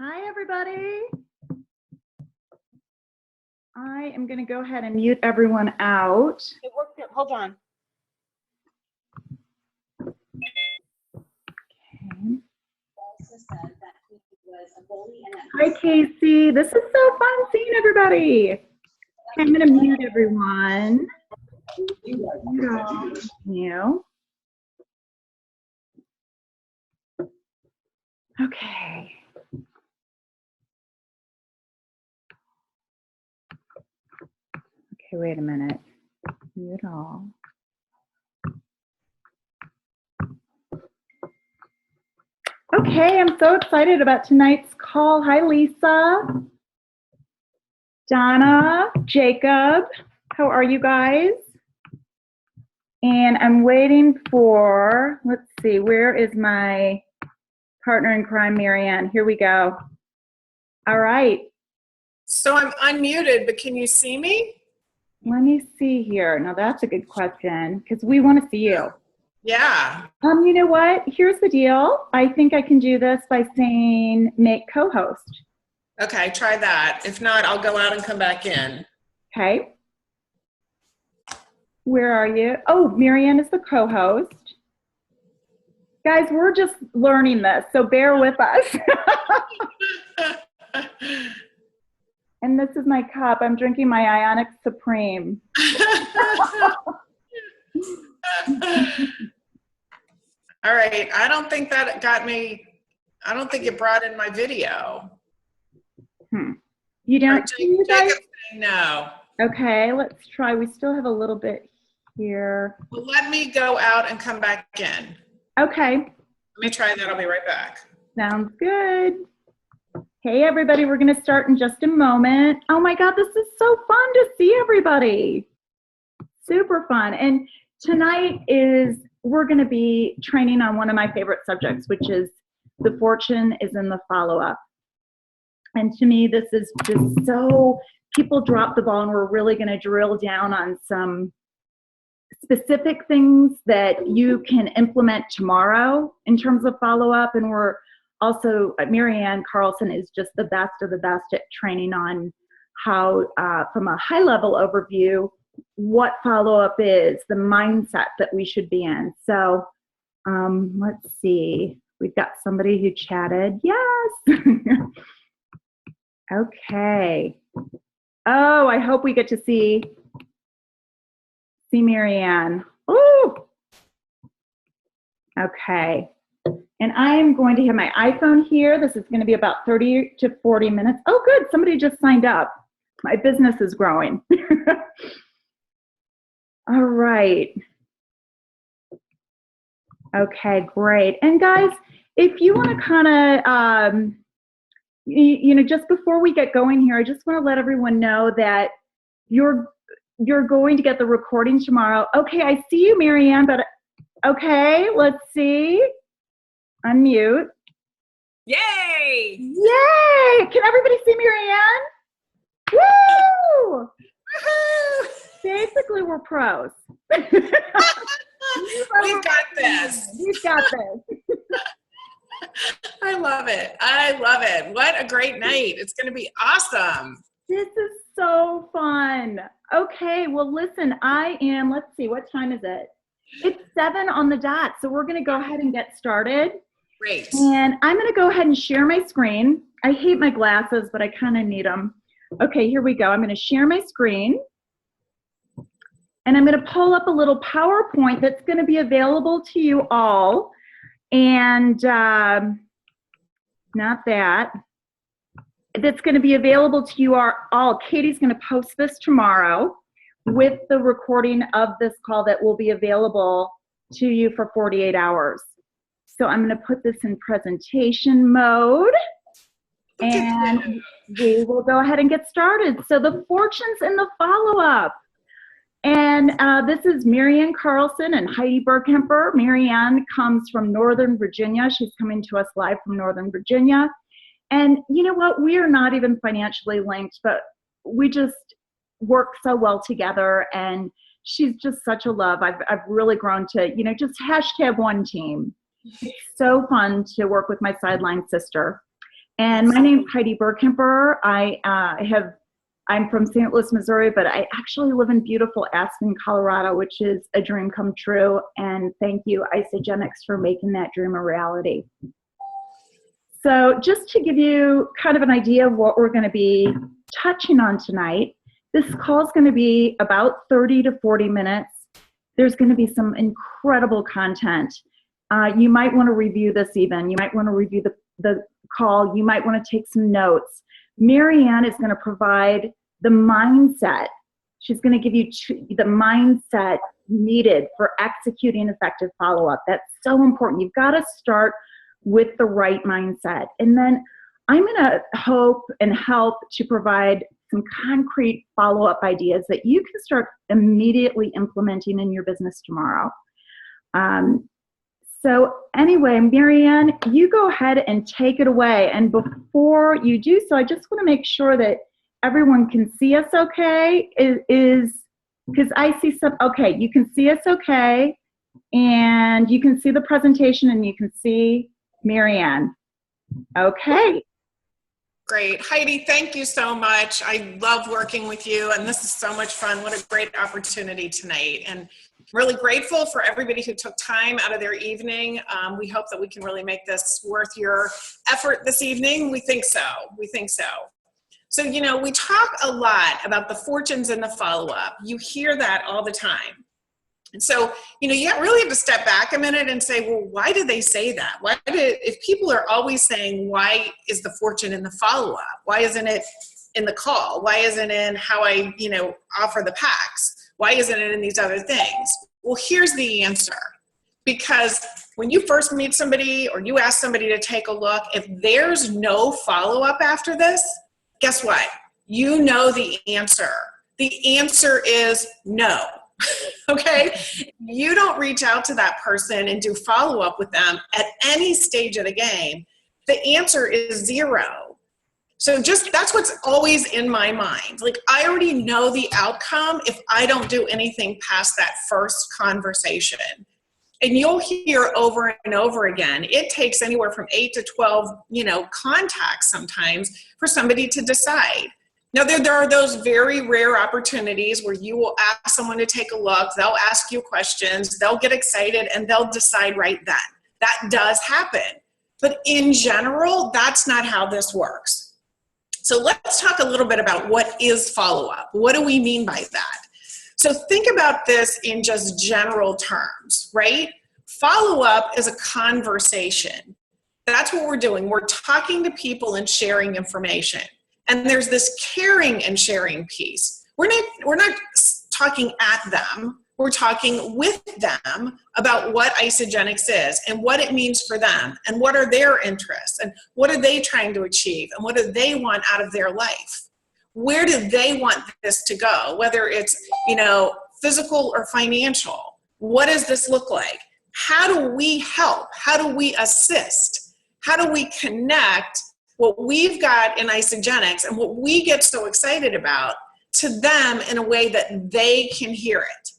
Hi, everybody. I am going to go ahead and mute everyone out. It worked. Hold on. Okay. Hi, Casey. This is so fun seeing everybody. Okay, I'm going to mute everyone. You. Okay. Okay, wait a minute. Mute all. Okay, I'm so excited about tonight's call. Hi, Lisa, Donna, Jacob. How are you guys? And I'm waiting for, let's see, where is my partner in crime, Marianne? Here we go. All right. So I'm unmuted, but can you see me? Let me see here. Now that's a good question because we want to see you. Yeah. You know what? Here's the deal. I think I can do this by saying make co-host. Okay, try that. If not, I'll go out and come back in. Okay. Where are you? Oh, Marianne is the co-host. Guys, we're just learning this, so bear with us. And this is my cup. I'm drinking my Ionic Supreme. All right. I don't think that got me. I don't think it brought in my video. You don't see you guys? Jacob saying no. Okay, let's try. We still have a little bit here. Well, let me go out and come back in. Okay. Let me try that. I'll be right back. Sounds good. Hey, everybody, we're going to start in just a moment. Oh my God, this is so fun to see everybody. Super fun. And tonight we're going to be training on one of my favorite subjects, which is the fortune is in the follow-up. And to me, this is just so, people drop the ball, and we're really going to drill down on some specific things that you can implement tomorrow in terms of follow-up. And we're also, Marianne Carlson is just the best of the best at training on how, from a high-level overview, what follow-up is, the mindset that we should be in. So let's see. We've got somebody who chatted. Yes. Okay. Oh, I hope we get to see Marianne. Ooh. Okay. And I am going to have my iPhone here. This is going to be about 30 to 40 minutes. Oh, good. Somebody just signed up. My business is growing. All right. Okay, great. And guys, if you want to kind of, just before we get going here, I just want to let everyone know that you're going to get the recording tomorrow. Okay, I see you, Marianne, but okay, let's see. Unmute. Yay! Yay! Can everybody see Marianne? Woo! Woohoo! Basically, we're pros. We've got this. We've got this. I love it. I love it. What a great night. It's going to be awesome. This is so fun. Okay, well, listen, let's see, what time is it? It's 7 on the dot, so we're going to go ahead and get started. Great. And I'm going to go ahead and share my screen. I hate my glasses, but I kind of need them. Okay, here we go. I'm going to share my screen. And I'm going to pull up a little PowerPoint that's going to be available to you all. And not that. That's going to be available to you all. Katie's going to post this tomorrow with the recording of this call that will be available to you for 48 hours. So I'm going to put this in presentation mode, and we will go ahead and get started. So the fortunes in the follow-up. And this is Marianne Carlson and Heidi Bergkemper. Marianne comes from Northern Virginia. She's coming to us live from Northern Virginia. And you know what? We are not even financially linked, but we just work so well together. And she's just such a love. I've really grown to, just #1 team. It's so fun to work with my sideline sister. And my name's Heidi Burkemper. I'm from St. Louis, Missouri, but I actually live in beautiful Aspen, Colorado, which is a dream come true. And thank you, Isagenix, for making that dream a reality. So just to give you kind of an idea of what we're going to be touching on tonight, this call is going to be about 30 to 40 minutes. There's going to be some incredible content. You might want to review this even. You might want to review the call. You might want to take some notes. Marianne is going to provide the mindset. She's going to give you the mindset needed for executing effective follow-up. That's so important. You've got to start with the right mindset. And then I'm going to hope and help to provide some concrete follow-up ideas that you can start immediately implementing in your business tomorrow. So anyway, Marianne, you go ahead and take it away. And before you do so, I just want to make sure that everyone can see us okay. Because I see some, okay, you can see us okay. And you can see the presentation and you can see Marianne. Okay. Great. Heidi, thank you so much. I love working with you, and this is so much fun. What a great opportunity tonight. And really grateful for everybody who took time out of their evening. We hope that we can really make this worth your effort this evening. We think so. We think so. So, you know, we talk a lot about the fortunes and the follow-up. You hear that all the time. And so, you know, you really have to step back a minute and say, well, why do they say that? If people are always saying, why is the fortune in the follow-up? Why isn't it in the call? Why isn't it in how I, you know, offer the packs? Why isn't it in these other things? Well, here's the answer. Because when you first meet somebody or you ask somebody to take a look, if there's no follow-up after this, guess what? You know the answer. The answer is no. Okay? You don't reach out to that person and do follow-up with them at any stage of the game. The answer is zero. So just, that's what's always in my mind. Like, I already know the outcome if I don't do anything past that first conversation. And you'll hear over and over again, it takes anywhere from 8 to 12, you know, contacts sometimes for somebody to decide. Now, there are those very rare opportunities where you will ask someone to take a look, they'll ask you questions, they'll get excited, and they'll decide right then. That does happen. But in general, that's not how this works. So let's talk a little bit about what is follow-up. What do we mean by that? So think about this in just general terms, right? Follow-up is a conversation. That's what we're doing. We're talking to people and sharing information. And there's this caring and sharing piece. We're not talking at them. We're talking with them about what Isagenix is and what it means for them and what are their interests and what are they trying to achieve and what do they want out of their life. Where do they want this to go? Whether it's, you know, physical or financial. What does this look like? How do we help? How do we assist? How do we connect what we've got in Isagenix and what we get so excited about to them in a way that they can hear it?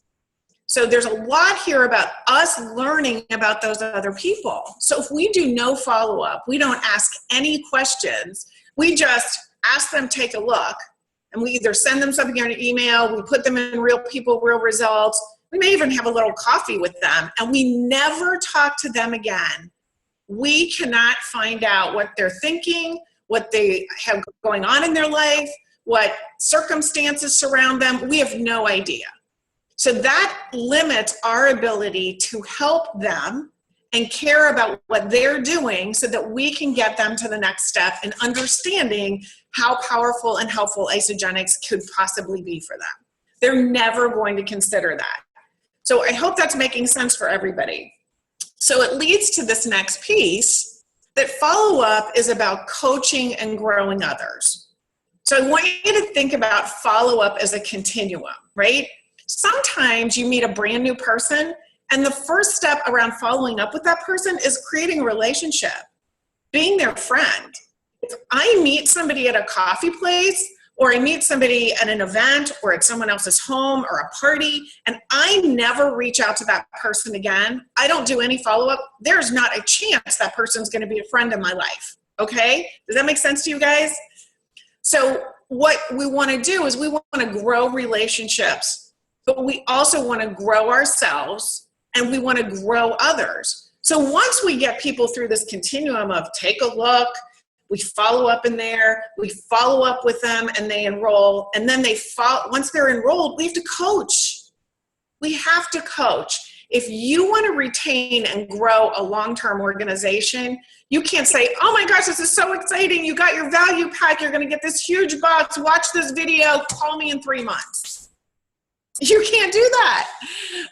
So there's a lot here about us learning about those other people. So if we do no follow-up, we don't ask any questions, we just ask them, take a look, and we either send them something in an email, we put them in Real People, Real Results, we may even have a little coffee with them, and we never talk to them again. We cannot find out what they're thinking, what they have going on in their life, what circumstances surround them. We have no idea. So that limits our ability to help them and care about what they're doing so that we can get them to the next step in understanding how powerful and helpful Isagenix could possibly be for them. They're never going to consider that. So I hope that's making sense for everybody. So it leads to this next piece, that follow-up is about coaching and growing others. So I want you to think about follow-up as a continuum, right? Sometimes you meet a brand new person, and the first step around following up with that person is creating a relationship, being their friend. If I meet somebody at a coffee place, or I meet somebody at an event or at someone else's home or a party, and I never reach out to that person again, I don't do any follow-up, there's not a chance that person's gonna be a friend in my life. Okay? Does that make sense to you guys? So what we want to do is we want to grow relationships, but we also want to grow ourselves and we want to grow others. So once we get people through this continuum of take a look, we follow up in there, we follow up with them and they enroll, and then once they're enrolled, we have to coach. We have to coach. If you want to retain and grow a long-term organization, you can't say, oh my gosh, this is so exciting. You got your value pack. You're going to get this huge box. Watch this video. Call me in 3 months. You can't do that.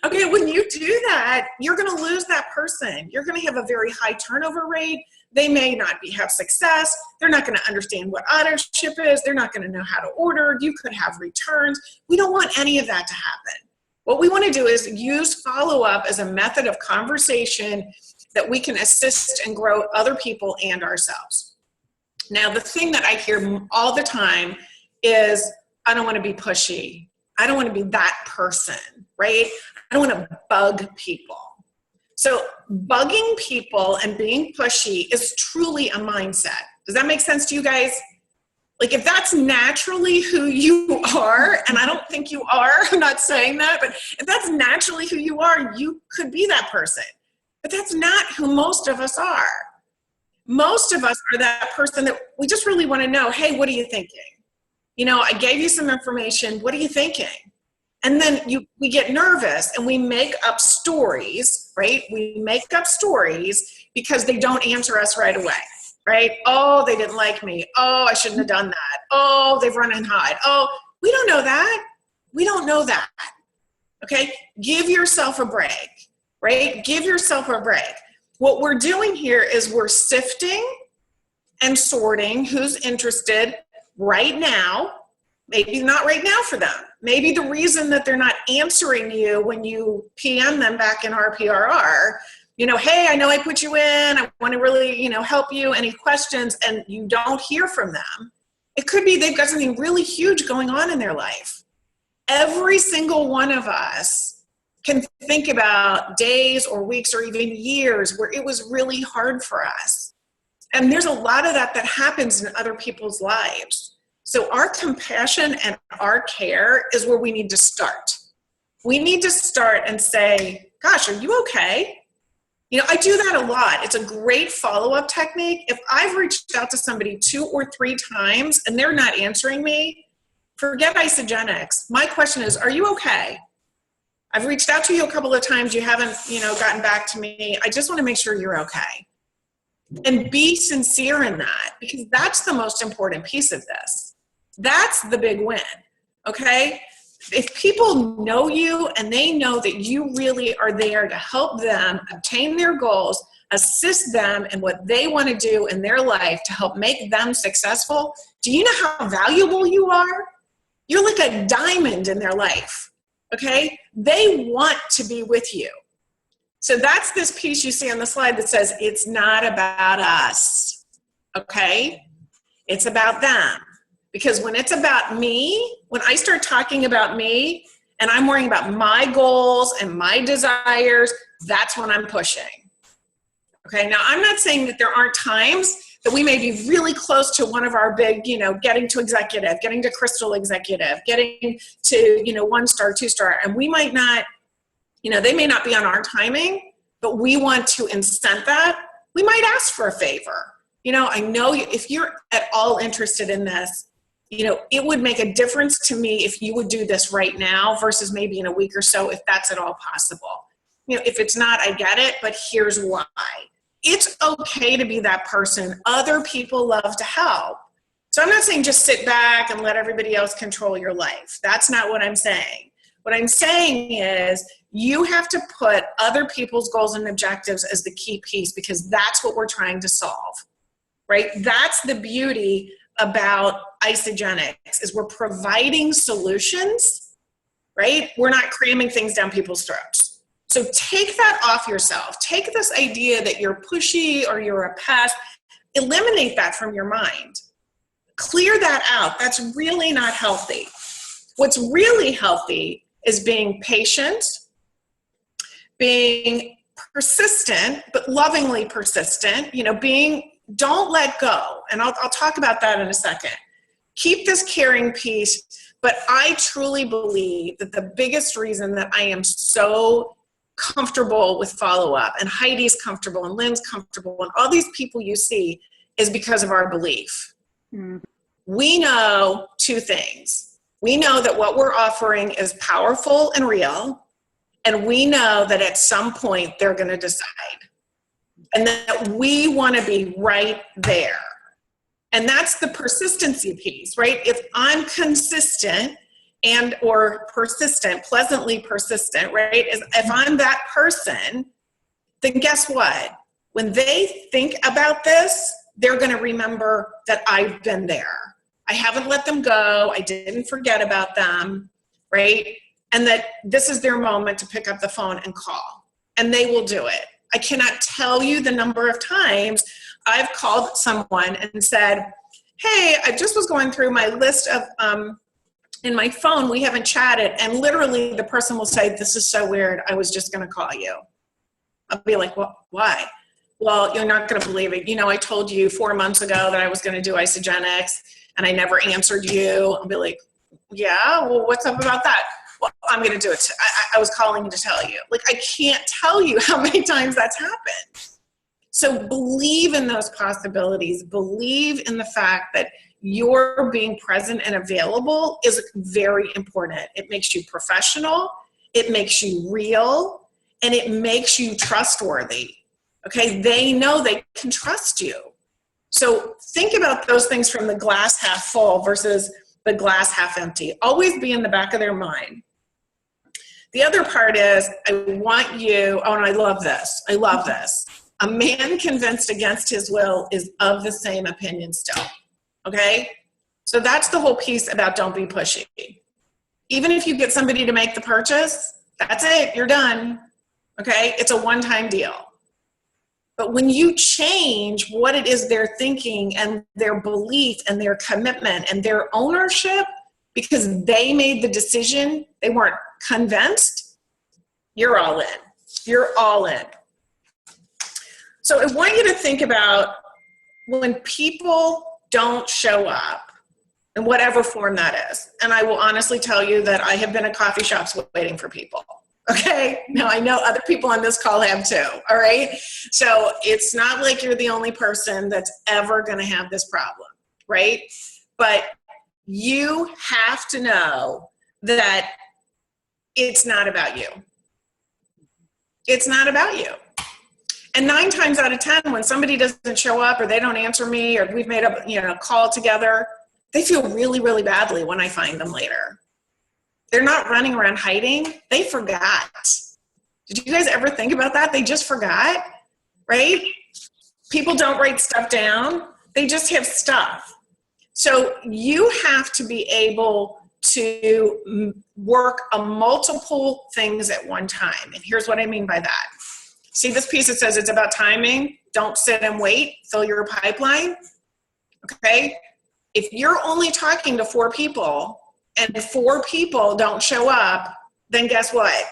Okay, when you do that, you're going to lose that person. You're going to have a very high turnover rate. They may not have success. They're not going to understand what ownership is. They're not going to know how to order. You could have returns. We don't want any of that to happen. What we want to do is use follow-up as a method of conversation that we can assist and grow other people and ourselves. Now, the thing that I hear all the time is, I don't want to be pushy. I don't want to be that person, right? I don't want to bug people. So bugging people and being pushy is truly a mindset. Does that make sense to you guys? Like, if that's naturally who you are, and I don't think you are, I'm not saying that, but if that's naturally who you are, you could be that person. But that's not who most of us are. Most of us are that person that we just really want to know, hey, what are you thinking? You know, I gave you some information. What are you thinking? And then we get nervous and we make up stories, right? We make up stories because they don't answer us right away. Right? Oh, they didn't like me. Oh, I shouldn't have done that. Oh, they've run and hide. Oh, we don't know that. We don't know that. Okay? Give yourself a break, right? Give yourself a break. What we're doing here is we're sifting and sorting who's interested right now. Maybe not right now for them. Maybe the reason that they're not answering you when you PM them back in RPRR, you know, hey, I know I put you in, I want to really, you know, help you, any questions, and you don't hear from them. It could be they've got something really huge going on in their life. Every single one of us can think about days or weeks or even years where it was really hard for us. And there's a lot of that happens in other people's lives. So our compassion and our care is where we need to start. We need to start and say, gosh, are you okay? You know, I do that a lot. It's a great follow-up technique. If I've reached out to somebody 2 or 3 times and they're not answering me, forget Isagenix. My question is, are you okay? I've reached out to you a couple of times. You haven't, you know, gotten back to me. I just want to make sure you're okay. And be sincere in that, because that's the most important piece of this. That's the big win, okay? If people know you and they know that you really are there to help them obtain their goals, assist them in what they want to do in their life to help make them successful, do you know how valuable you are? You're like a diamond in their life, okay? They want to be with you. So that's this piece you see on the slide that says, it's not about us, okay? It's about them. Because when it's about me, when I start talking about me and I'm worrying about my goals and my desires, that's when I'm pushing. Okay, now I'm not saying that there aren't times that we may be really close to one of our big, you know, getting to executive, getting to crystal executive, getting to, you know, 1-star, 2-star, and we might not, you know, they may not be on our timing, but we want to incent that. We might ask for a favor. You know, I know if you're at all interested in this, you know, it would make a difference to me if you would do this right now versus maybe in a week or so, if that's at all possible. You know, if it's not, I get it, but here's why. It's okay to be that person. Other people love to help. So I'm not saying just sit back and let everybody else control your life. That's not what I'm saying. What I'm saying is you have to put other people's goals and objectives as the key piece, because that's what we're trying to solve, right? That's the beauty about Isagenix, is we're providing solutions, right? We're not cramming things down people's throats. So take that off yourself. Take this idea that you're pushy or you're a pest. Eliminate that from your mind. Clear that out. That's really not healthy. What's really healthy is being patient, being persistent, but lovingly persistent, you know, being don't let go. And I'll talk about that in a second. Keep this caring piece, but I truly believe that the biggest reason that I am so comfortable with follow-up, and Heidi's comfortable, and Lynn's comfortable, and all these people you see, is because of our belief. We know two things. We know that what we're offering is powerful and real, and we know that at some point they're going to decide. And that we want to be right there. And that's the persistency piece, right? If I'm consistent and or persistent, pleasantly persistent, right? If I'm that person, then guess what? When they think about this, they're going to remember that I've been there. I haven't let them go. I didn't forget about them, right? And that this is their moment to pick up the phone and call. And they will do it. I cannot tell you the number of times I've called someone and said, hey, I just was going through my list of, in my phone, we haven't chatted. And literally the person will say, this is so weird. I was just going to call you. I'll be like, well, why? Well, you're not going to believe it. You know, I told you 4 months ago that I was going to do Isagenix and I never answered you. I'll be like, yeah, well, what's up about that? Well, I'm going to do it. I was calling to tell you. Like, I can't tell you how many times that's happened. So believe in those possibilities. Believe in the fact that your being present and available is very important. It makes you professional. It makes you real. And it makes you trustworthy. Okay? They know they can trust you. So think about those things from the glass half full versus the glass half empty. Always be in the back of their mind. The other part is, I want you, oh, and I love this. I love this. A man convinced against his will is of the same opinion still. Okay? So that's the whole piece about don't be pushy. Even if you get somebody to make the purchase, that's it. You're done. Okay? It's a one-time deal. But when you change what it is they're thinking and their belief and their commitment and their ownership because they made the decision, they weren't convinced, you're all in. You're all in. So I want you to think about when people don't show up in whatever form that is. And I will honestly tell you that I have been at coffee shops waiting for people. Okay? Now I know other people on this call have too. All right? So it's not like you're the only person that's ever going to have this problem. Right? But you have to know that it's not about you. It's not about you. And 9 times out of 10, when somebody doesn't show up or they don't answer me or we've made a call together, they feel really, really badly when I find them later. They're not running around hiding. They forgot. Did you guys ever think about that? They just forgot, right? People don't write stuff down. They just have stuff. So you have to be able to work on multiple things at one time. And here's what I mean by that. See this piece that says it's about timing? Don't sit and wait. Fill your pipeline. Okay? If you're only talking to 4 people and 4 people don't show up, then guess what?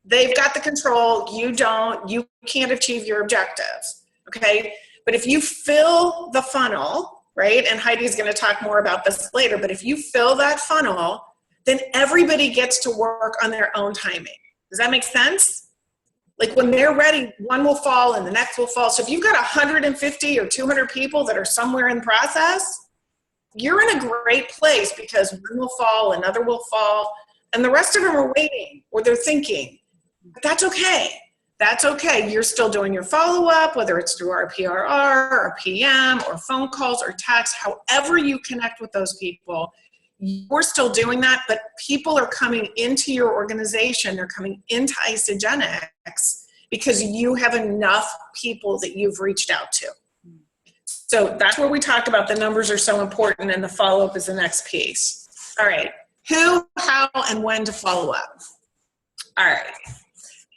They've got the control. You don't. You can't achieve your objectives. Okay? But if you fill the funnel, right? And Heidi's going to talk more about this later. But if you fill that funnel, then everybody gets to work on their own timing. Does that make sense? Like when they're ready, one will fall and the next will fall. So if you've got 150 or 200 people that are somewhere in the process, you're in a great place because one will fall, another will fall, and the rest of them are waiting or they're thinking. But that's okay. That's okay. You're still doing your follow-up, whether it's through our PRR or PM or phone calls or texts, however you connect with those people, you're still doing that, but people are coming into your organization. They're coming into Isagenix because you have enough people that you've reached out to. So that's where we talked about the numbers are so important and the follow-up is the next piece. All right. Who, how, and when to follow up. All right.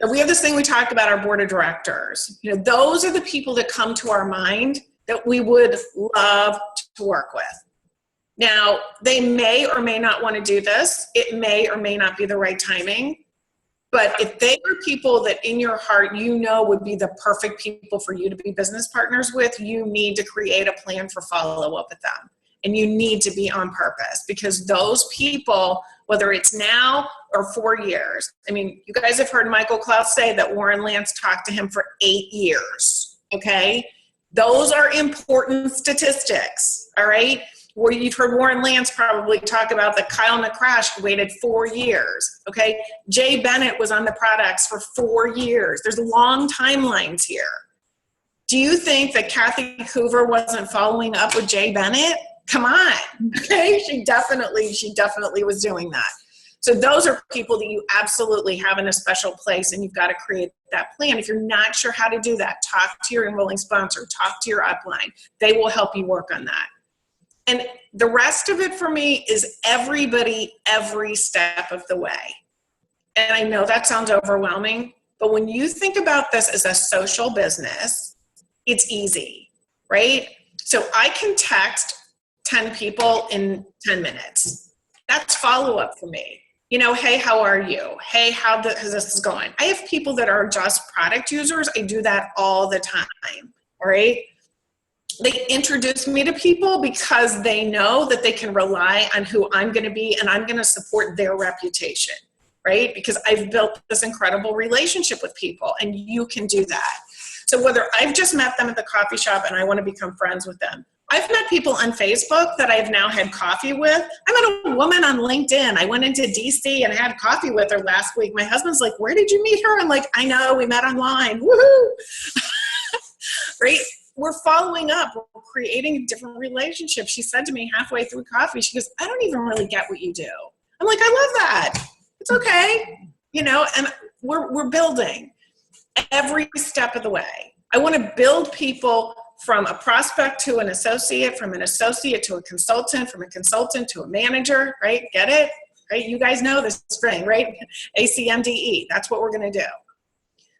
So we have this thing we talked about, our board of directors. You know, those are the people that come to our mind that we would love to work with. Now, they may or may not want to do this. It may or may not be the right timing. But if they are people that in your heart you know would be the perfect people for you to be business partners with, you need to create a plan for follow-up with them. And you need to be on purpose, because those people, whether it's now or 4 years, I mean, you guys have heard Michael Klaus say that Warren Lance talked to him for 8 years, okay? Those are important statistics, all right? Where you've heard Warren Lance probably talk about that Kyle McCrash waited 4 years, okay? Jay Bennett was on the products for 4 years. There's long timelines here. Do you think that Kathy Hoover wasn't following up with Jay Bennett? Come on, okay? She definitely was doing that. So those are people that you absolutely have in a special place, and you've got to create that plan. If you're not sure how to do that, talk to your enrolling sponsor, talk to your upline. They will help you work on that. And the rest of it for me is everybody, every step of the way. And I know that sounds overwhelming, but when you think about this as a social business, it's easy, right? So I can text 10 people in 10 minutes. That's follow-up for me. You know, hey, how are you? Hey, how is this going? I have people that are just product users. I do that all the time, all right? They introduce me to people because they know that they can rely on who I'm going to be, and I'm going to support their reputation, right? Because I've built this incredible relationship with people, and you can do that. So whether I've just met them at the coffee shop and I want to become friends with them, I've met people on Facebook that I've now had coffee with. I met a woman on LinkedIn. I went into DC and had coffee with her last week. My husband's like, where did you meet her? I'm like, I know, we met online. Woohoo! Right? We're following up. We're creating a different relationship. She said to me halfway through coffee, she goes, I don't even really get what you do. I'm like, I love that. It's okay. You know, and we're building every step of the way. I want to build people from a prospect to an associate, from an associate to a consultant, from a consultant to a manager, right? Get it? Right? You guys know this thing, right? ACMDE, that's what we're going to do.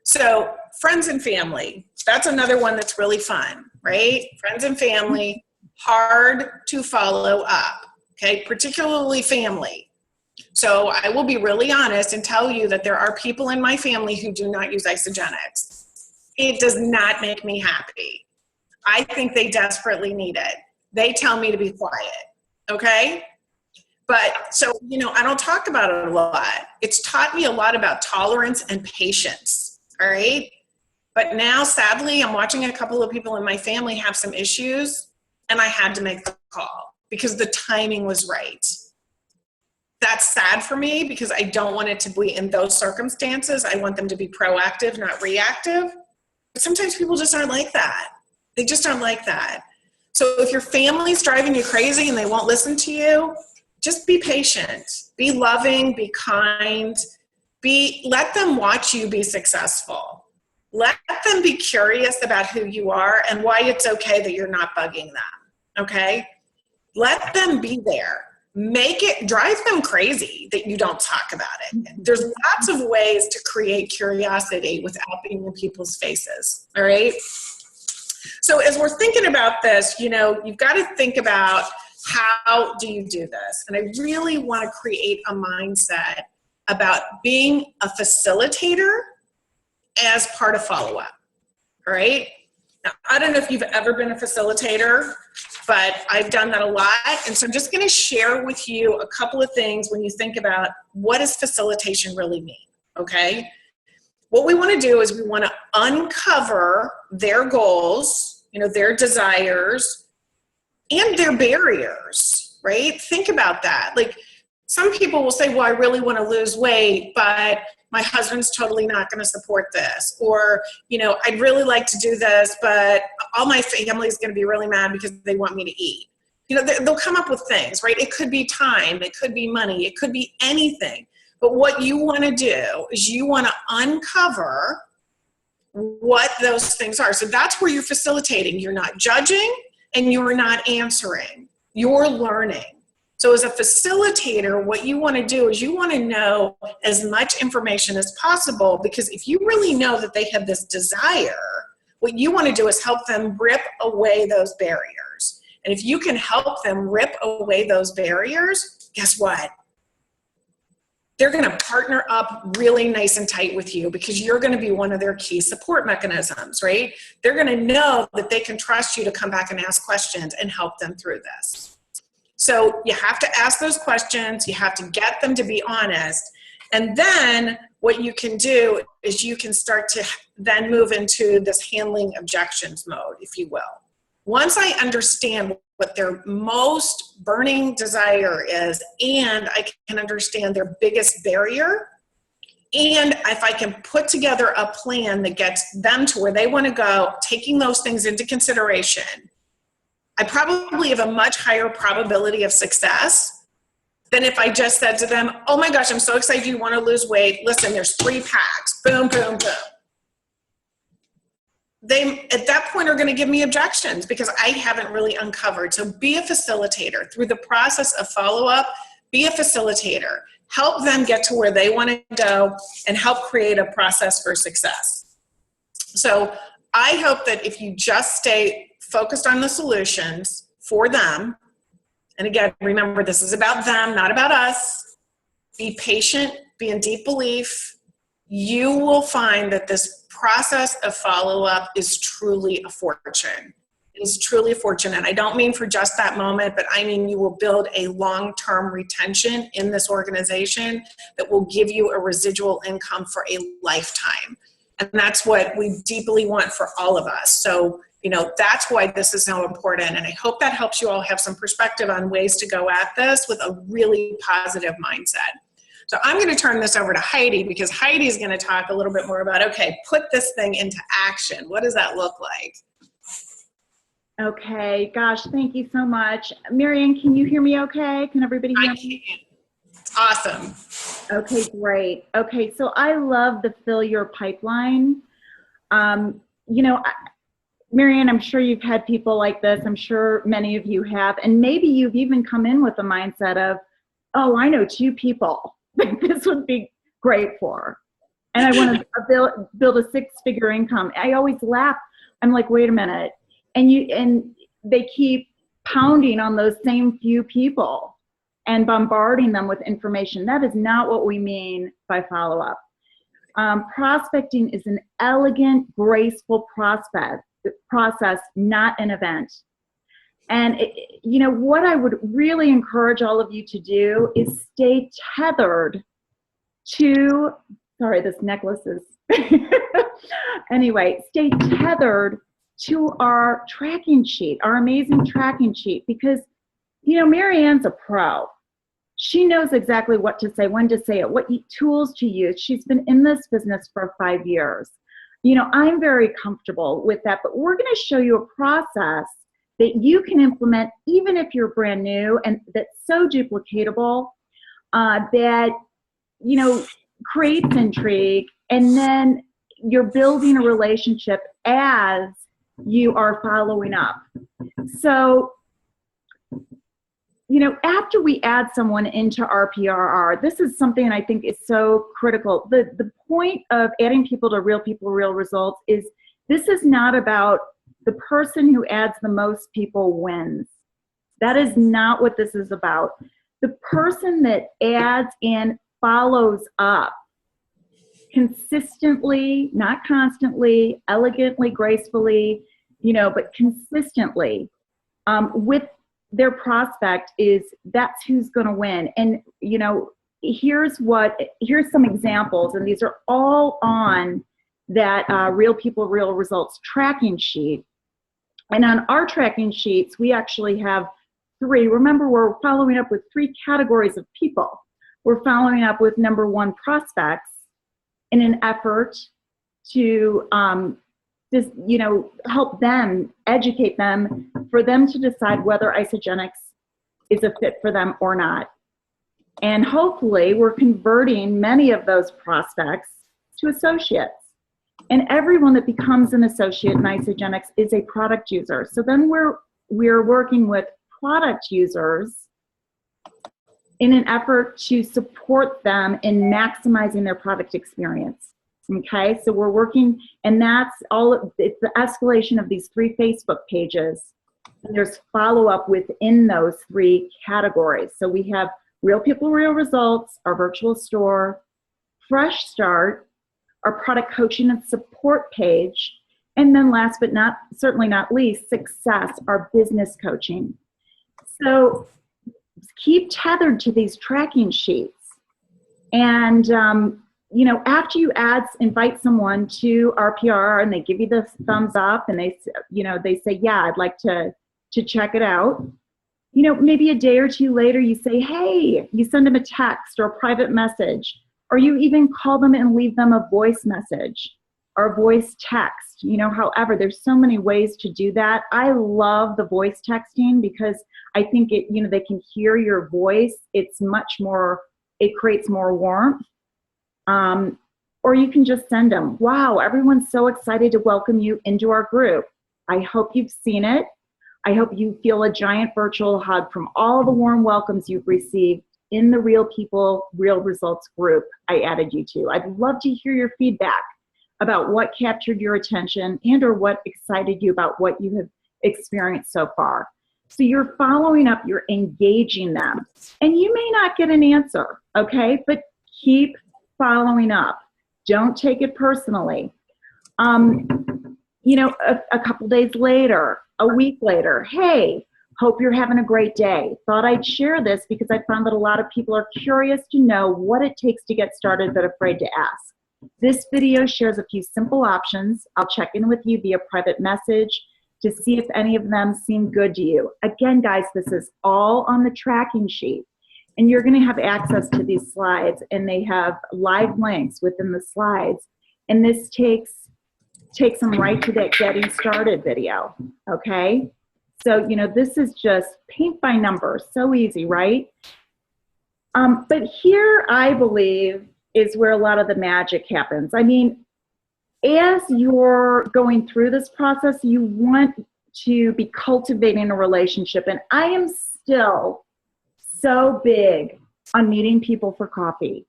So friends and family, that's another one that's really fun, right? Friends and family, hard to follow up, okay? Particularly family. So I will be really honest and tell you that there are people in my family who do not use Isagenix. It does not make me happy. I think they desperately need it. They tell me to be quiet, okay? But so, you know, I don't talk about it a lot. It's taught me a lot about tolerance and patience, all right? But now, sadly, I'm watching a couple of people in my family have some issues, and I had to make the call because the timing was right. That's sad for me because I don't want it to be in those circumstances. I want them to be proactive, not reactive. But sometimes people just aren't like that. They just aren't like that. So if your family's driving you crazy and they won't listen to you, just be patient, be loving, be kind, let them watch you be successable. Let them be curious about who you are and why it's okay that you're not bugging them, okay? Let them be there. Drive them crazy that you don't talk about it. There's lots of ways to create curiosity without being in people's faces, all right? So as we're thinking about this, you know, you've got to think about how do you do this? And I really want to create a mindset about being a facilitator as part of follow-up, all right? Now, I don't know if you've ever been a facilitator, but I've done that a lot. And so I'm just going to share with you a couple of things when you think about what does facilitation really mean, okay? What we want to do is we want to uncover their goals, you know, their desires, and their barriers, right? Think about that. Like some people will say, well, I really want to lose weight, but my husband's totally not going to support this. Or, you know, I'd really like to do this, but all my family is going to be really mad because they want me to eat. You know, they'll come up with things, right? It could be time, it could be money, it could be anything. But what you want to do is you want to uncover what those things are. So that's where you're facilitating. You're not judging and you're not answering. You're learning. So as a facilitator, what you want to do is you want to know as much information as possible, because if you really know that they have this desire, what you want to do is help them rip away those barriers. And if you can help them rip away those barriers, guess what? they're going to partner up really nice and tight with you because you're going to be one of their key support mechanisms, right? They're going to know that they can trust you to come back and ask questions and help them through this. So you have to ask those questions. You have to get them to be honest. And then what you can do is you can start to then move into this handling objections mode, if you will. Once I understand what their most burning desire is, and I can understand their biggest barrier, and if I can put together a plan that gets them to where they want to go, taking those things into consideration, I probably have a much higher probability of success than if I just said to them, oh my gosh, I'm so excited you want to lose weight. Listen, there's 3 packs, boom, boom, boom. They, at that point, are going to give me objections because I haven't really uncovered. So be a facilitator. Through the process of follow-up, be a facilitator. Help them get to where they want to go and help create a process for success. So I hope that if you just stay focused on the solutions for them, and again, remember, this is about them, not about us. Be patient, be in deep belief. You will find that this process of follow-up is truly a fortune. It is truly a fortune. And I don't mean for just that moment, but I mean you will build a long-term retention in this organization that will give you a residual income for a lifetime. And that's what we deeply want for all of us. So, you know, that's why this is so important. And I hope that helps you all have some perspective on ways to go at this with a really positive mindset. So I'm going to turn this over to Heidi because Heidi is going to talk a little bit more about, okay, put this thing into action. What does that look like? Okay, gosh, thank you so much. Marianne, can you hear me okay? Can everybody hear me? I can. It's awesome. Okay, great. Okay, so I love the fill your pipeline. You know, Marianne, I'm sure you've had people like this. I'm sure many of you have. And maybe you've even come in with a mindset of, oh, I know 2 people that this would be great for. And I want to build a 6-figure income. I always laugh. I'm like, wait a minute. And they keep pounding on those same few people and bombarding them with information. That is not what we mean by follow-up. Prospecting is an elegant, graceful process, not an event. And you know, what I would really encourage all of you to do is stay tethered to, sorry, this necklace is, anyway, stay tethered to our tracking sheet, our amazing tracking sheet, because, you know, Marianne's a pro. She knows exactly what to say, when to say it, what tools to use. She's been in this business for 5 years. You know, I'm very comfortable with that, but we're going to show you a process that you can implement even if you're brand new, and that's so duplicatable that, you know, creates intrigue, and then you're building a relationship as you are following up. So, you know, after we add someone into our PRR, this is something I think is so critical. The point of adding people to Real People, Real Results is this is not about the person who adds the most people wins. That is not what this is about. The person that adds and follows up consistently, not constantly, elegantly, gracefully, you know, but consistently with their prospect, that's who's going to win. And, you know, here's some examples, and these are all on that Real People, Real Results tracking sheet. And on our tracking sheets, we actually have 3. Remember, we're following up with 3 categories of people. We're following up with number 1, prospects, in an effort to just, you know, help them, educate them, for them to decide whether Isagenix is a fit for them or not. And hopefully we're converting many of those prospects to associates. And everyone that becomes an associate in Isagenix is a product user. So then we're working with product users in an effort to support them in maximizing their product experience. Okay, so we're working, and that's all, it's the escalation of these 3 Facebook pages. And there's follow-up within those 3 categories. So we have Real People, Real Results, our virtual store, Fresh Start, our product coaching and support page, and then last but certainly not least, Success, our business coaching. So keep tethered to these tracking sheets. And, after you invite someone to RPR and they give you the thumbs up and they say, yeah, I'd like to check it out. Maybe a day or two later you say, hey, you send them a text or a private message, or you even call them and leave them a voice message or a voice text. However, there's so many ways to do that. I love the voice texting because I think they can hear your voice. It creates more warmth. Or you can just send them, wow, everyone's so excited to welcome you into our group. I hope you've seen it. I hope you feel a giant virtual hug from all the warm welcomes you've received in the Real People, Real Results group I added you to. I'd love to hear your feedback about what captured your attention and or what excited you about what you have experienced so far. So you're following up, you're engaging them. And you may not get an answer, okay? But keep following up. Don't take it personally. A couple days later, a week later, hey, hope you're having a great day. Thought I'd share this because I found that a lot of people are curious to know what it takes to get started but afraid to ask. This video shares a few simple options. I'll check in with you via private message to see if any of them seem good to you. Again, guys, this is all on the tracking sheet. And you're going to have access to these slides, and they have live links within the slides. And this takes them right to that getting started video, okay? So, this is just paint by numbers, so easy, right? But here, I believe, is where a lot of the magic happens. I mean, as you're going through this process, you want to be cultivating a relationship. And I am still so big on meeting people for coffee,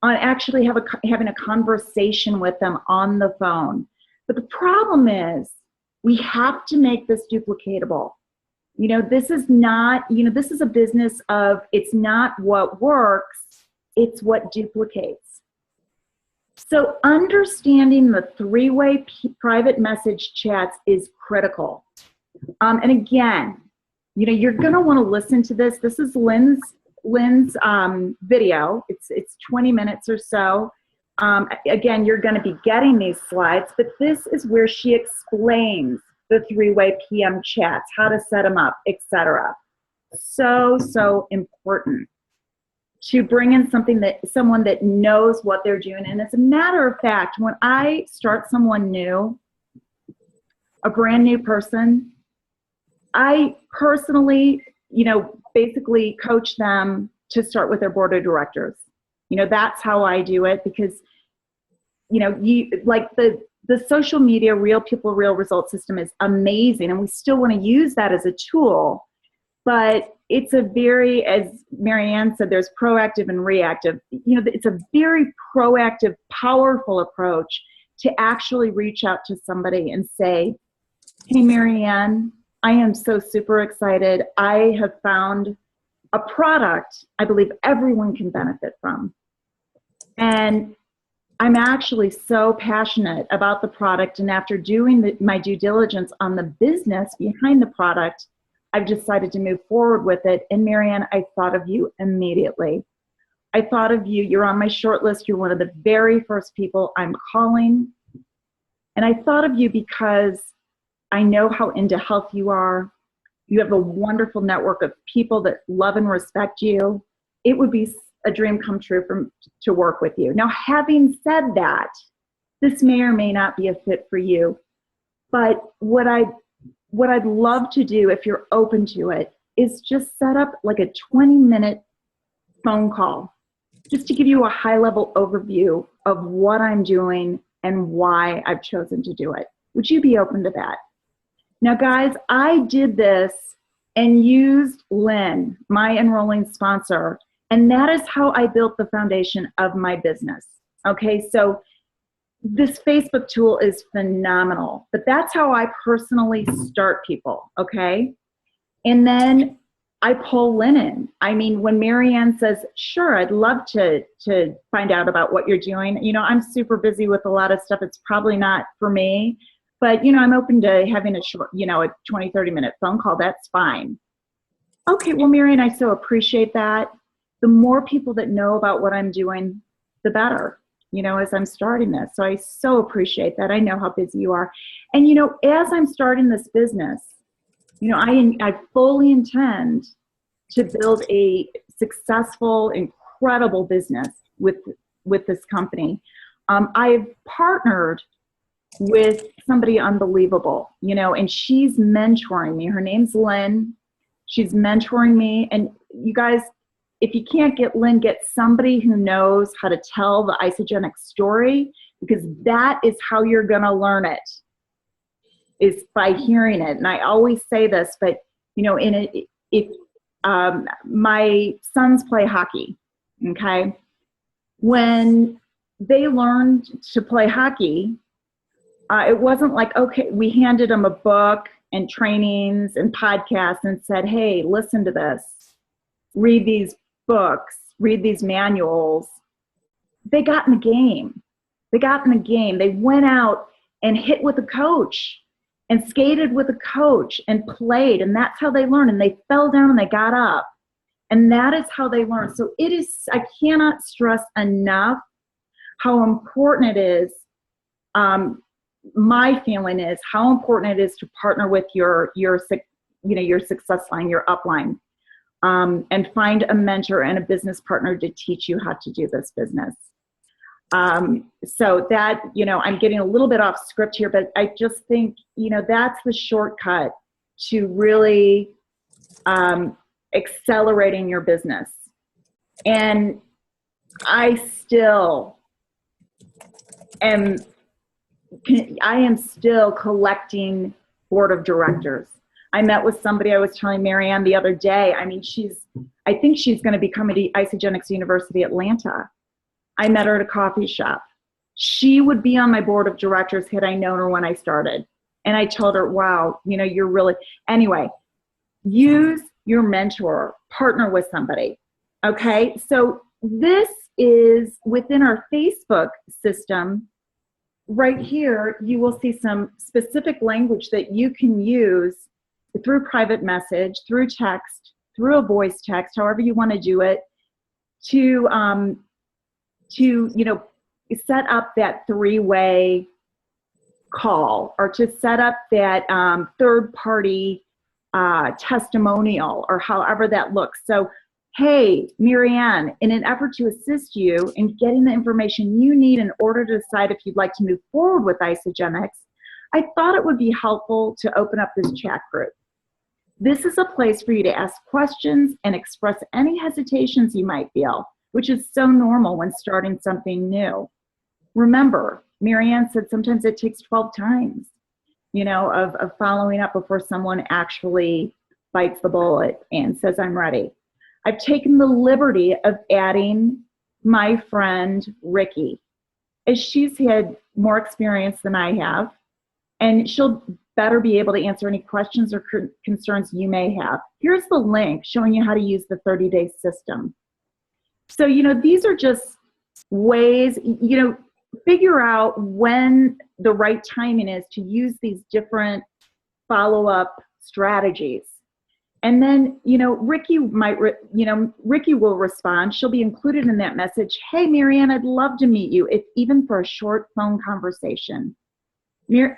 on actually having a conversation with them on the phone. But the problem is we have to make this duplicatable. This is not, this is a business of, it's not what works, it's what duplicates. So understanding the three-way private message chats is critical. And again, you're going to want to listen to this. This is Lynn's video. It's 20 minutes or so. Again, you're going to be getting these slides, but this is where she explains the three-way PM chats, how to set them up, etc. So important to bring in someone that knows what they're doing. And as a matter of fact, when I start someone new, a brand new person, I personally, basically coach them to start with their board of directors. That's how I do it because, the social media Real People, Real Results system is amazing. And we still want to use that as a tool, but it's a very, as Marianne said, there's proactive and reactive. It's a very proactive, powerful approach to actually reach out to somebody and say, hey, Marianne, I am so super excited. I have found a product I believe everyone can benefit from. And I'm actually so passionate about the product. And after doing my due diligence on the business behind the product, I've decided to move forward with it. And Marianne, I thought of you immediately. I thought of you. You're on my short list. You're one of the very first people I'm calling. And I thought of you because I know how into health you are. You have a wonderful network of people that love and respect you. It would be a dream come true to work with you. Now, having said that, this may or may not be a fit for you. But what I'd love to do, if you're open to it, is just set up like a 20-minute phone call, just to give you a high-level overview of what I'm doing and why I've chosen to do it. Would you be open to that? Now, guys, I did this and used Lynn, my enrolling sponsor, and that is how I built the foundation of my business. Okay, so this Facebook tool is phenomenal, but that's how I personally start people, okay? And then I pull Lynn in. I mean, when Marianne says, sure, I'd love to find out about what you're doing. You know, I'm super busy with a lot of stuff. It's probably not for me, but you know, I'm open to having a short, you know, a 20, 30-minute phone call. That's fine. Okay, well, Marianne, I so appreciate that. The more people that know about what I'm doing, the better, you know, as I'm starting this. So I so appreciate that. I know how busy you are. And, you know, as I'm starting this business, you know, I fully intend to build a successful, incredible business with this company. I've partnered with somebody unbelievable, you know, and she's mentoring me. Her name's Lynn. She's mentoring me. And you guys, if you can't get Lynn, get somebody who knows how to tell the Isagenix story, because that is how you're going to learn it, is by hearing it. And I always say this, but you know, my sons play hockey, okay? When they learned to play hockey, it wasn't like, okay, we handed them a book and trainings and podcasts and said, hey, listen to this, read these books, read these manuals. They got in the game. They went out and hit with a coach and skated with a coach and played, and that's how they learned. And they fell down and they got up, and that is how they learn. So it is, I cannot stress enough how important it is. My feeling is how important it is to partner with your success line, your upline, and find a mentor and a business partner to teach you how to do this business. So that, you know, I'm getting a little bit off script here, but I just think, you know, that's the shortcut to really accelerating your business. And I am still collecting board of directors. I met with somebody, I was telling Marianne the other day, I mean, I think she's going to become at Isagenix University Atlanta. I met her at a coffee shop. She would be on my board of directors had I known her when I started. And I told her, wow, you know, you're really, anyway, use your mentor, partner with somebody. Okay. So this is within our Facebook system. Right here, you will see some specific language that you can use through private message, through text, through a voice text, however you want to do it, to you know, set up that three-way call, or to set up that third-party testimonial, or however that looks. So, hey, Marianne, in an effort to assist you in getting the information you need in order to decide if you'd like to move forward with Isagenix, I thought it would be helpful to open up this chat group. This is a place for you to ask questions and express any hesitations you might feel, which is so normal when starting something new. Remember, Marianne said sometimes it takes 12 times, you know, of following up before someone actually bites the bullet and says, I'm ready. I've taken the liberty of adding my friend, Ricky, as she's had more experience than I have, and she'll better be able to answer any questions or concerns you may have. Here's the link showing you how to use the 30-day system. So, you know, these are just ways, you know, figure out when the right timing is to use these different follow-up strategies. And then, you know, Ricky will respond. She'll be included in that message. Hey, Marianne, I'd love to meet you, if even for a short phone conversation.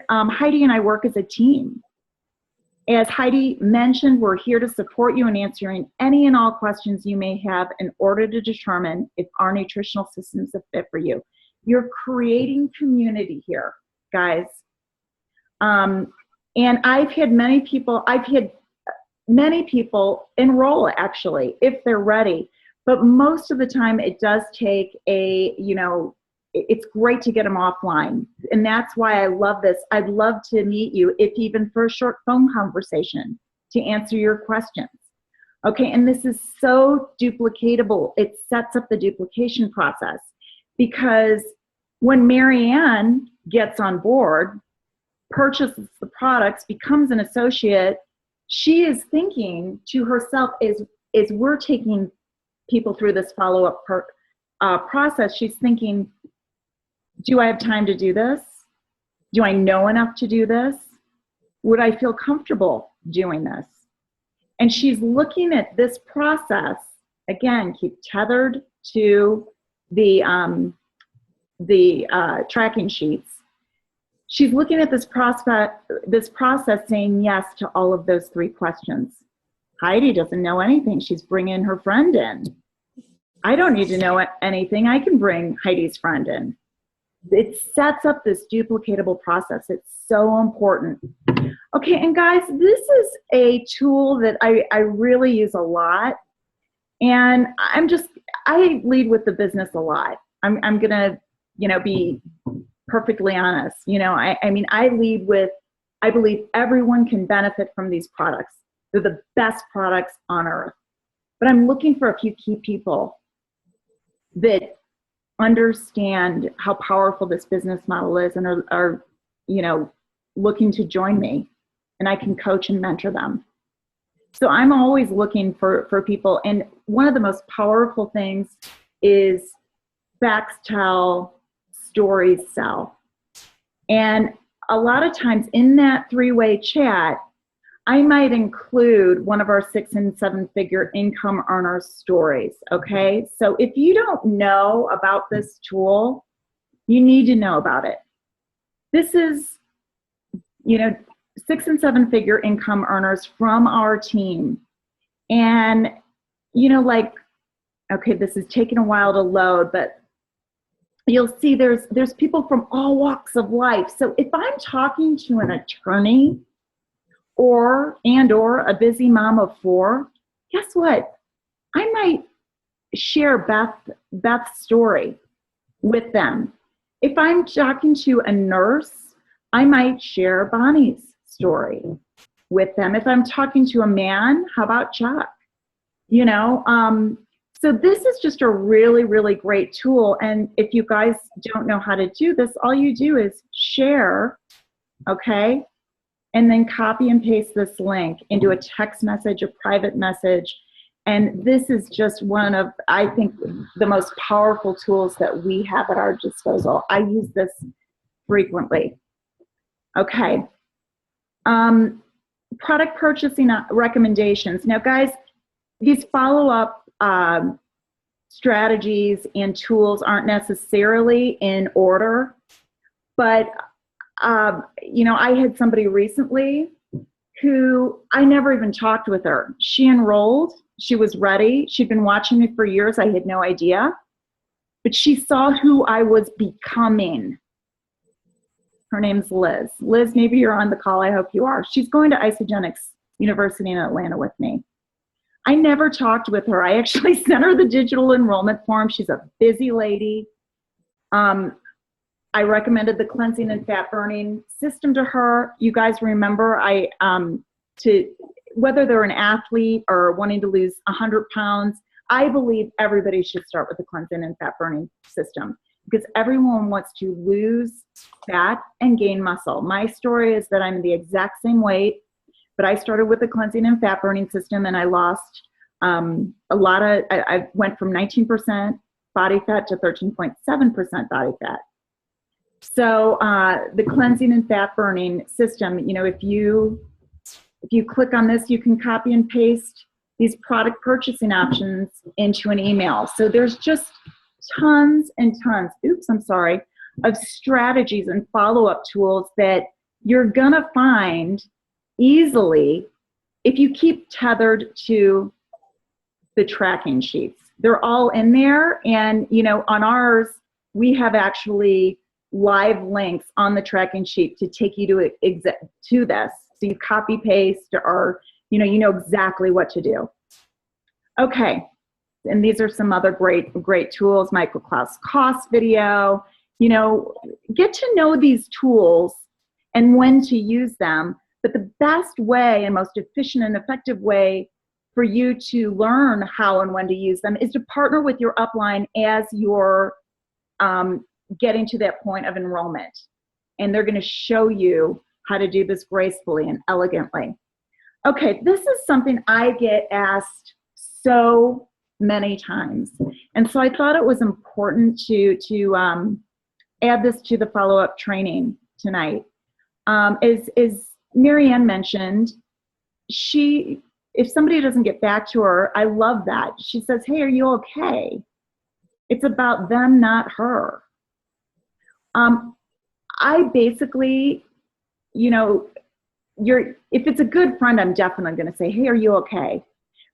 Heidi and I work as a team. As Heidi mentioned, we're here to support you in answering any and all questions you may have in order to determine if our nutritional system is a fit for you. You're creating community here, guys. And I've had many people enroll, actually, if they're ready. But most of the time it does take it's great to get them offline. And that's why I love this. I'd love to meet you, if even for a short phone conversation, to answer your questions. Okay, and this is so duplicatable. It sets up the duplication process, because when Marianne gets on board, purchases the products, becomes an associate, she is thinking to herself is we're taking people through this follow-up process. She's thinking, do I have time to do this? Do I know enough to do this? Would I feel comfortable doing this? And she's looking at this process, again, keep tethered to the tracking sheets. She's looking at this process saying yes to all of those 3 questions. Heidi doesn't know anything. She's bringing her friend in. I don't need to know anything. I can bring Heidi's friend in. It sets up this duplicatable process. It's so important. Okay, and guys, this is a tool that I really use a lot. And I lead with the business a lot. I'm going to, be perfectly honest. I lead with, I believe everyone can benefit from these products. They're the best products on earth. But I'm looking for a few key people that understand how powerful this business model is and are looking to join me, and I can coach and mentor them. So I'm always looking for people. And one of the most powerful things is facts tell, stories sell. And a lot of times in that 3-way chat, I might include one of our 6- and 7-figure income earners stories, okay? So if you don't know about this tool, you need to know about it. This is, 6- and 7-figure income earners from our team. And, okay, this is taking a while to load, but you'll see there's people from all walks of life. So if I'm talking to an attorney or a busy mom of 4, guess what? I might share Beth's story with them. If I'm talking to a nurse, I might share Bonnie's story with them. If I'm talking to a man, how about Chuck? So this is just a really, really great tool. And if you guys don't know how to do this, all you do is share, okay? And then copy and paste this link into a text message, a private message. And this is just one of, I think, the most powerful tools that we have at our disposal. I use this frequently. Okay. Product purchasing recommendations. Now, guys, these follow-up strategies and tools aren't necessarily in order, but I had somebody recently who I never even talked with her. She enrolled, she was ready, she'd been watching me for years, I had no idea, but she saw who I was becoming. Her name's Liz. Liz, maybe you're on the call, I hope you are. She's going to Isagenix University in Atlanta with me. I never talked with her. I actually sent her the digital enrollment form. She's a busy lady. I recommended the cleansing and fat burning system to her. You guys remember, whether they're an athlete or wanting to lose 100 pounds, I believe everybody should start with the cleansing and fat burning system because everyone wants to lose fat and gain muscle. My story is that I'm the exact same weight, but I started with the cleansing and fat burning system and I lost I went from 19% body fat to 13.7% body fat. So the cleansing and fat burning system, if you click on this, you can copy and paste these product purchasing options into an email. So there's just tons and tons, of strategies and follow-up tools that you're gonna find easily if you keep tethered to the tracking sheets. They're all in there, and on ours, we have actually live links on the tracking sheet to take you to this. So you copy paste or you know exactly what to do. Okay, and these are some other great tools. Michael Klaus cost video. Get to know these tools and when to use them. But the best way and most efficient and effective way for you to learn how and when to use them is to partner with your upline as you're getting to that point of enrollment. And they're going to show you how to do this gracefully and elegantly. Okay, this is something I get asked so many times. And so I thought it was important to add this to the follow-up training tonight. As Marianne mentioned, if somebody doesn't get back to her, I love that. She says, hey, are you okay? It's about them, not her. I basically, if it's a good friend, I'm definitely going to say, hey, are you okay?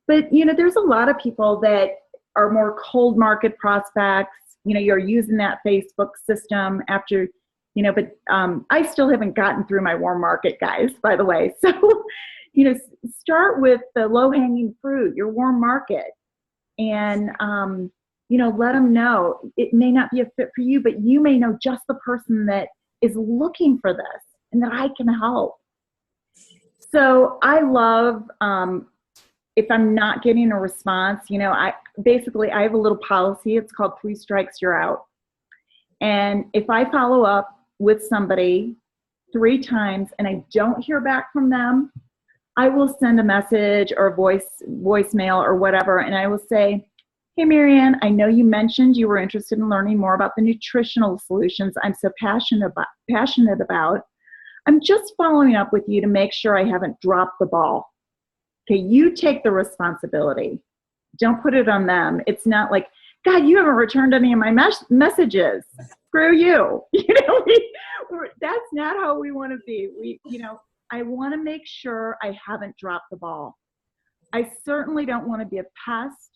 But, there's a lot of people that are more cold market prospects. You're using that Facebook system after, but I still haven't gotten through my warm market, guys, by the way. So, start with the low-hanging fruit, your warm market, and, let them know it may not be a fit for you, but you may know just the person that is looking for this and that I can help. So I love, if I'm not getting a response, I have a little policy. It's called 3 strikes, you're out. And if I follow up with somebody 3 times and I don't hear back from them, I will send a message or a voicemail or whatever, and I will say, hey, Marianne, I know you mentioned you were interested in learning more about the nutritional solutions I'm so passionate about. I'm just following up with you to make sure I haven't dropped the ball. Okay, you take the responsibility. Don't put it on them. It's not like, God, you haven't returned any of my messages. Screw you. That's not how we want to be. I want to make sure I haven't dropped the ball. I certainly don't want to be a pest.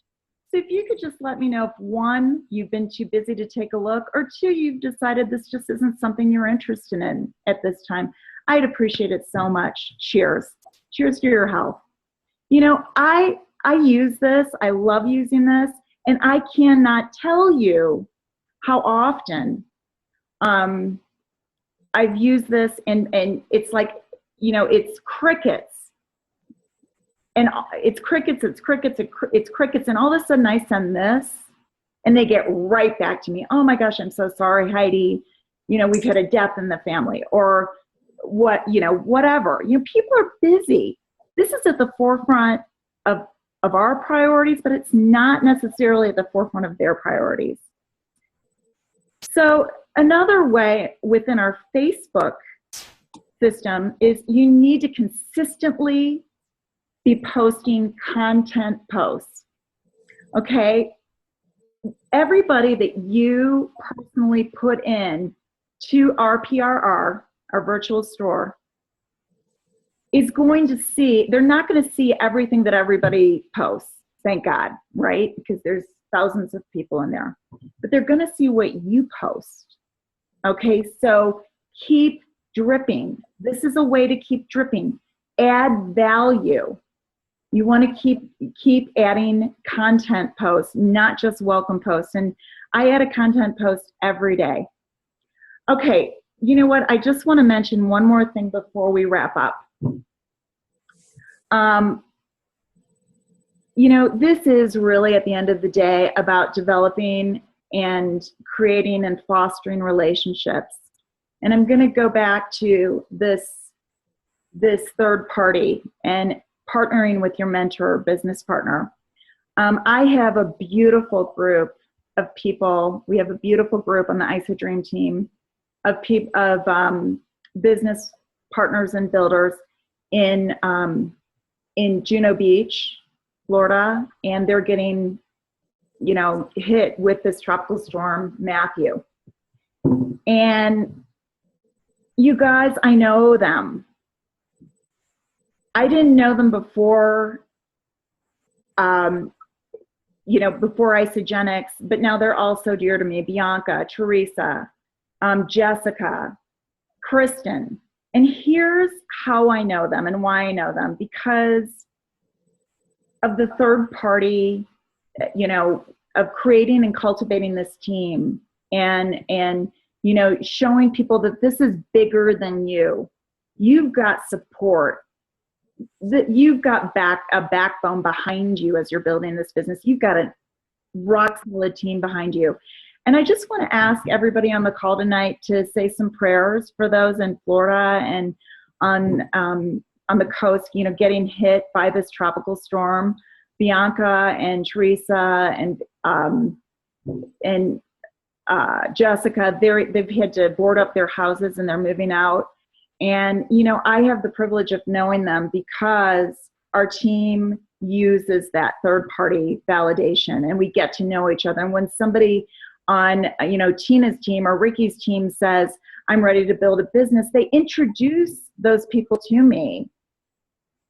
So if you could just let me know if 1, you've been too busy to take a look, or 2, you've decided this just isn't something you're interested in at this time, I'd appreciate it so much. Cheers. Cheers to your health. I use this. I love using this, and I cannot tell you how often I've used this, and it's like, it's crickets. And it's crickets, and all of a sudden I send this, and they get right back to me. Oh my gosh, I'm so sorry, Heidi. We've had a death in the family, or whatever. People are busy. This is at the forefront of our priorities, but it's not necessarily at the forefront of their priorities. So another way within our Facebook system is you need to consistently be posting content posts. Okay, everybody that you personally put in to our PRR, our virtual store, is going to see, they're not going to see everything that everybody posts, thank God, right? Because there's thousands of people in there, but they're going to see what you post. Okay, so keep dripping. This is a way to keep dripping. Add value. You want to keep adding content posts, not just welcome posts. And I add a content post every day. Okay, you know what? I just want to mention one more thing before we wrap up. This is really, at the end of the day, about developing and creating and fostering relationships. And I'm going to go back to this third party and partnering with your mentor or business partner. I have a beautiful group of people. We have a beautiful group on the ISO Dream team of business partners and builders in Juno Beach, Florida, and they're getting, hit with this tropical storm, Matthew. And you guys, I know them. I didn't know them before, before Isogenics, but now they're all so dear to me. Bianca, Teresa, Jessica, Kristen. And here's how I know them and why I know them: because of the third party, of creating and cultivating this team, and showing people that this is bigger than you. You've got support. That you've got a backbone behind you as you're building this business. You've got a rock solid team behind you. And I just want to ask everybody on the call tonight to say some prayers for those in Florida and on on the coast, you know, getting hit by this tropical storm. Bianca and Teresa and Jessica, they've had to board up their houses and they're moving out. And, you know, I have the privilege of knowing them because our team uses that third-party validation and we get to know each other. And when somebody on, you know, Tina's team or Ricky's team says, I'm ready to build a business, they introduce those people to me.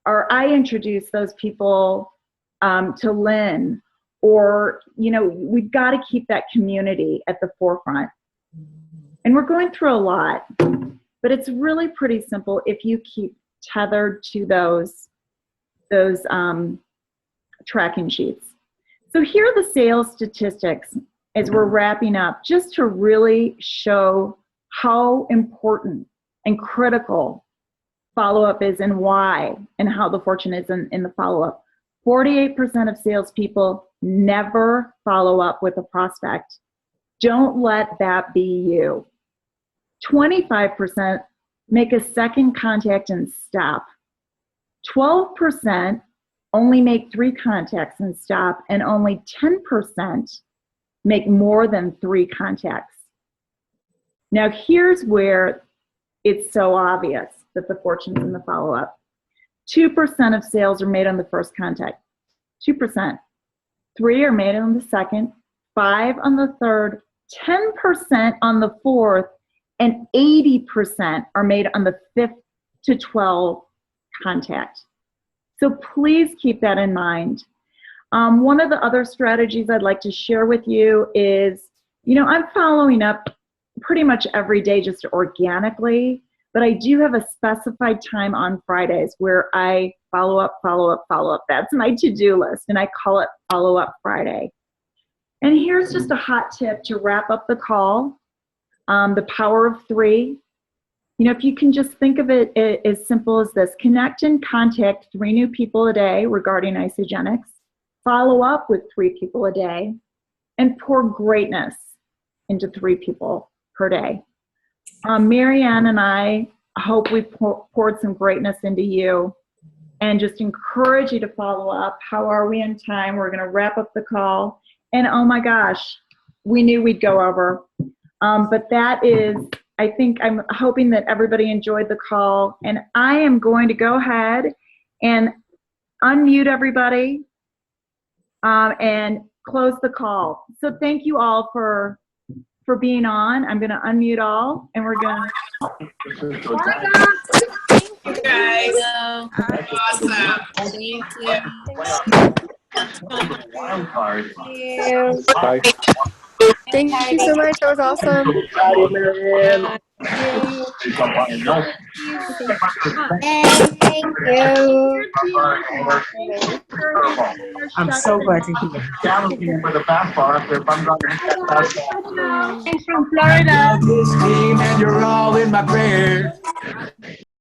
Or I introduce those people to Lynn. Or, you know, we've got to keep that community at the forefront. And we're going through a lot, but it's really pretty simple if you keep tethered to those tracking sheets. So here are the sales statistics as we're wrapping up, just to really show how important and critical follow-up is and why, and how the fortune is in the follow-up. 48% of salespeople never follow up with a prospect. Don't let that be you. 25% make a second contact and stop. 12% only make 3 contacts and stop, and only 10% make more than 3 contacts. Now here's where it's so obvious that the fortune's in the follow-up. 2% of sales are made on the first contact. 2%. 3 are made on the second, 5 on the third, 10% on the fourth, and 80% are made on the 5th to 12 contact. So please keep that in mind. One of the other strategies I'd like to share with you is, you know, I'm following up pretty much every day just organically, but I do have a specified time on Fridays where I follow up. That's my to-do list, and I call it Follow Up Friday. And here's just a hot tip to wrap up the call, the power of 3. You know, if you can just think of it as simple as this: connect and contact 3 new people a day regarding Isagenix, follow up with 3 people a day, and pour greatness into 3 people per day. Marianne and I hope we poured some greatness into you, and just encourage you to follow up. How are we in time? We're going to wrap up the call. And oh my gosh, we knew we'd go over. But that is, I think, I'm hoping that everybody enjoyed the call. And I am going to go ahead and unmute everybody and close the call. So thank you all for being on. I'm going to unmute all, and we're going to... You guys. Awesome. Thank you. Bye. Thank you so much. That was awesome. Thank you. I'm so glad to hear. Thanks from Florida. This team, and you're all in my prayers.